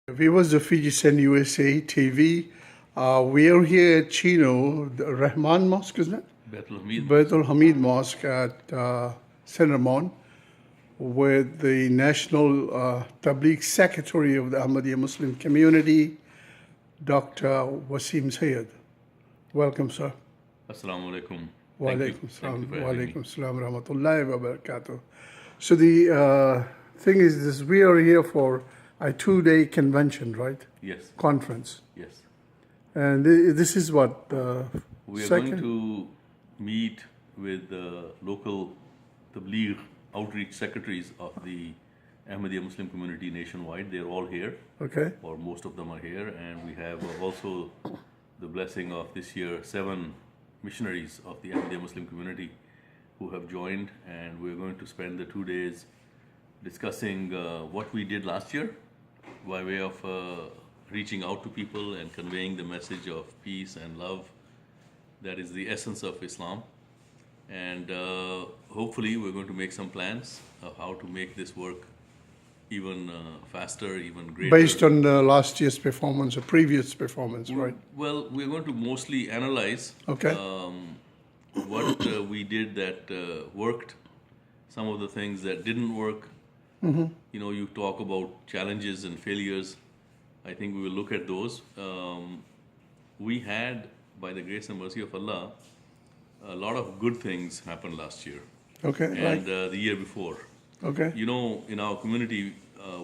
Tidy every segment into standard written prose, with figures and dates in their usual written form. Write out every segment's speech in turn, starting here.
Viewers of Fijisan USA TV, we are here at Chino, the Rahman Mosque, isn't it? Baitul Hamid Mosque at Cinnamon with the National Tabligh Secretary of the Ahmadiyya Muslim community, Dr. Wasim Sayed. Welcome, sir. Assalamu alaikum. Wa Thank alaikum you. salam. Thank you for Wa having me. alaikum salam wa rahmatullahi wa barakatuh. So the thing is this, we are here for a 2-day convention, right? Yes, Conference. yes. And this is what, We are second? going to meet with the local Tabligh outreach secretaries of the Ahmadiyya Muslim community nationwide. They're all here, Okay, or most of them are here, and we have also the blessing of this year 7 missionaries of the Ahmadiyya Muslim community who have joined, and we're going to spend the 2 days discussing what we did last year by way of reaching out to people and conveying the message of peace and love. That is the essence of Islam. And hopefully we're going to make some plans of how to make this work even faster, even greater. based on last year's performance or previous performance, right? Well, we're going to mostly analyze Okay. what we did that worked, some of the things that didn't work. You know, you talk about challenges and failures. I think we will look at those. We had, by the grace and mercy of Allah, a lot of good things happened last year Okay, and right. the year before. Okay, You know, in our community,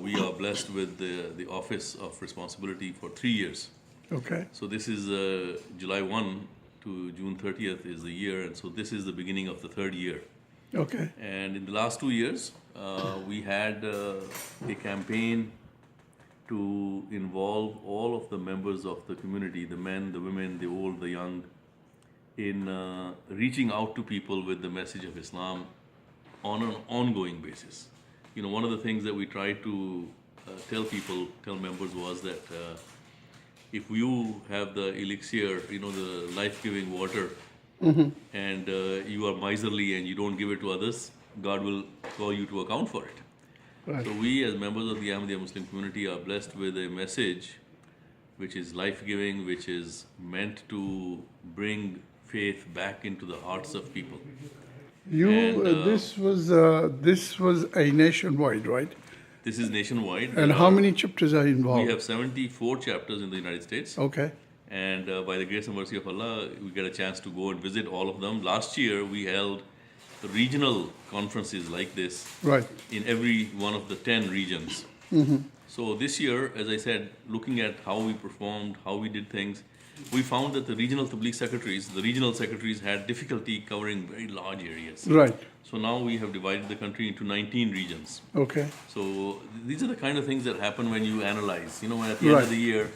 we are blessed with the Office of Responsibility for 3 years. okay, So this is July 1 to June 30th is the year, and so this is the beginning of the 3rd year. okay, And in the last 2 years, we had a campaign to involve all of the members of the community, the men, the women, the old, the young, in reaching out to people with the message of Islam on an ongoing basis. You know, one of the things that we tried to tell members was that if you have the elixir, you know, the life-giving water, and you are miserly and you don't give it to others, God will call you to account for it. right. So we as members of the Ahmadiyya Muslim community are blessed with a message which is life-giving, which is meant to bring faith back into the hearts of people. You, And, this was a nationwide, right? This is nationwide. And how many chapters are We involved? have 74 chapters in the United States. Okay, And by the grace and mercy of Allah, we get a chance to go and visit all of them. Last year, we held regional conferences like this right, in every one of the 10 regions. So this year, as I said, looking at how we performed, how we did things, we found that the regional Tabligh secretaries had difficulty covering very large areas. right, So now we have divided the country into 19 regions. okay, So these are the kind of things that happen when you analyze. You know, when at the end Right. of the year,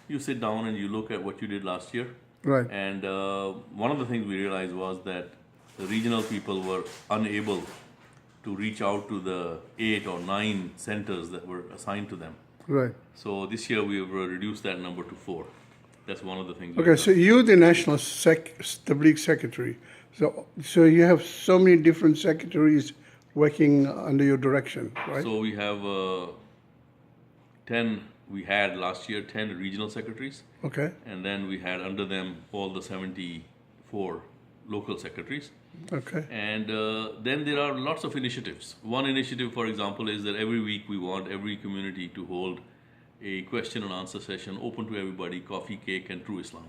you sit down and you look at what you did last year. right, And one of the things we realized was that the regional people were unable to reach out to the 8 or 9 centers that were assigned to them. right. So this year we have reduced that number to 4. That's one of the things. Okay, so you're the National Tabligh Secretary. So you have so many different secretaries working under your direction, right? So we have 10, we had last year 10 regional secretaries, Okay, and then we had under them all the 74 local secretaries. okay, And then there are lots of initiatives. One initiative, for example, is that every week we want every community to hold a question and answer session open to everybody, coffee, cake, and true Islam.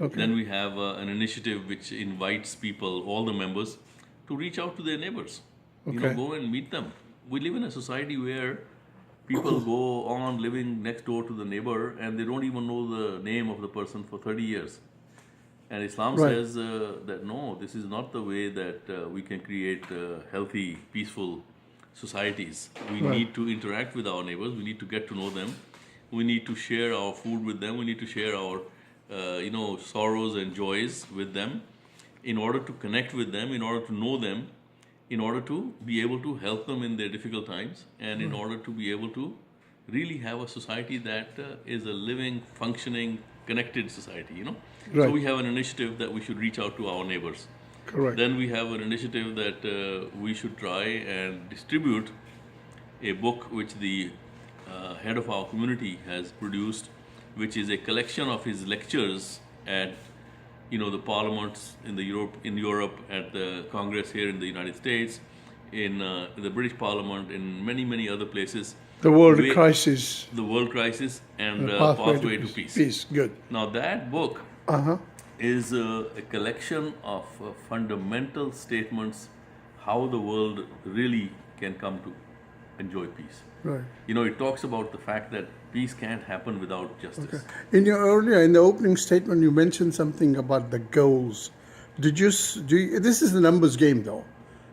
okay, Then we have an initiative which invites people, all the members, to reach out to their neighbors. You know, Okay. go and meet them. We live in a society where people go on living next door to the neighbor and they don't even know the name of the person for 30 years. And Islam Right. says that no, this is not the way that we can create healthy, peaceful societies. We Right. need to interact with our neighbors. We need to get to know them. We need to share our food with them. We need to share our, sorrows and joys with them, in order to connect with them, in order to know them, in order to be able to help them in their difficult times, and in order to be able to really have a society that is a living, functioning, connected society. You know. So Right. we have an initiative that we should reach out to our neighbors. correct. Then we have an initiative that we should try and distribute a book which the head of our community, has produced, which is a collection of his lectures at, the parliaments in Europe, at the Congress here in the United States, in the British Parliament, in many other places. The World Crisis. The World Crisis and Pathway to Peace. Peace. Good. Now that book is a collection of fundamental statements how the world really can come to enjoy peace. Right. It talks about the fact that peace can't happen without justice. Okay. In the opening statement, you mentioned something about the goals. This is the numbers game, though.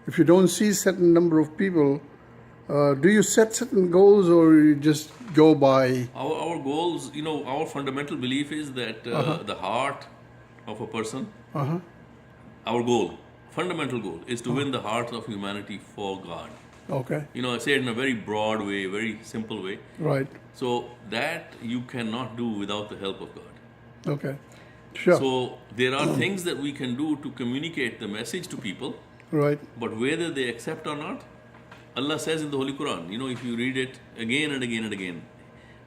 If you don't see certain number of people, do you set certain goals, or you just go by? Our goals, our fundamental belief is that the heart of a person, our goal, fundamental goal, is to win the hearts of humanity for God. Okay. I say it in a very broad way, very simple way. Right. So that you cannot do without the help of God. Okay. Sure. So there are things that we can do to communicate the message to people. Right. But whether they accept or not, Allah says in the Holy Quran, if you read it again and again and again,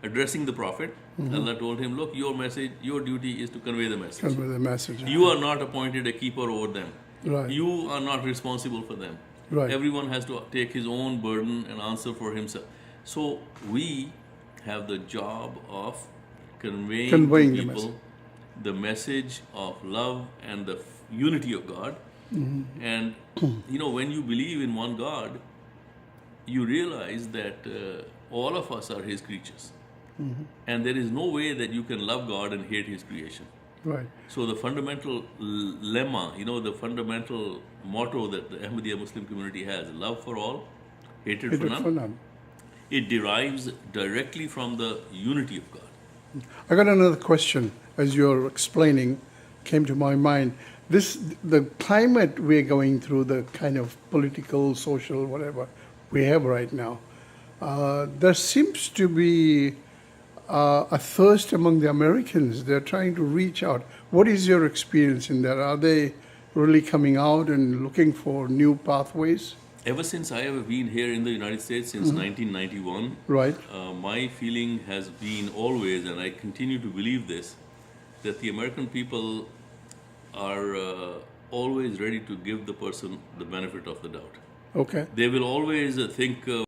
addressing the Prophet, Allah told him, look, your message, your duty is to convey the message. Convey the message. You are not appointed a keeper over them. Right. You are not responsible for them. Right. Everyone has to take his own burden and answer for himself. So we have the job of conveying to people the message of love and the unity of God. And when you believe in one God, you realize that all of us are His creatures. And there is no way that you can love God and hate His creation. Right. So the fundamental lemma, the fundamental motto that the Ahmadiyya Muslim community has, love for all, hatred for none, it derives directly from the unity of God. I got another question as you're explaining, came to my mind. The climate we're going through, the kind of political, social, whatever we have right now, there seems to be a thirst among the Americans. They're trying to reach out. What is your experience in that? Are they really coming out and looking for new pathways? Ever since I have been here in the United States, since 1991, right. My feeling has been always, and I continue to believe this, that the American people are always ready to give the person the benefit of the doubt. Okay. They will always think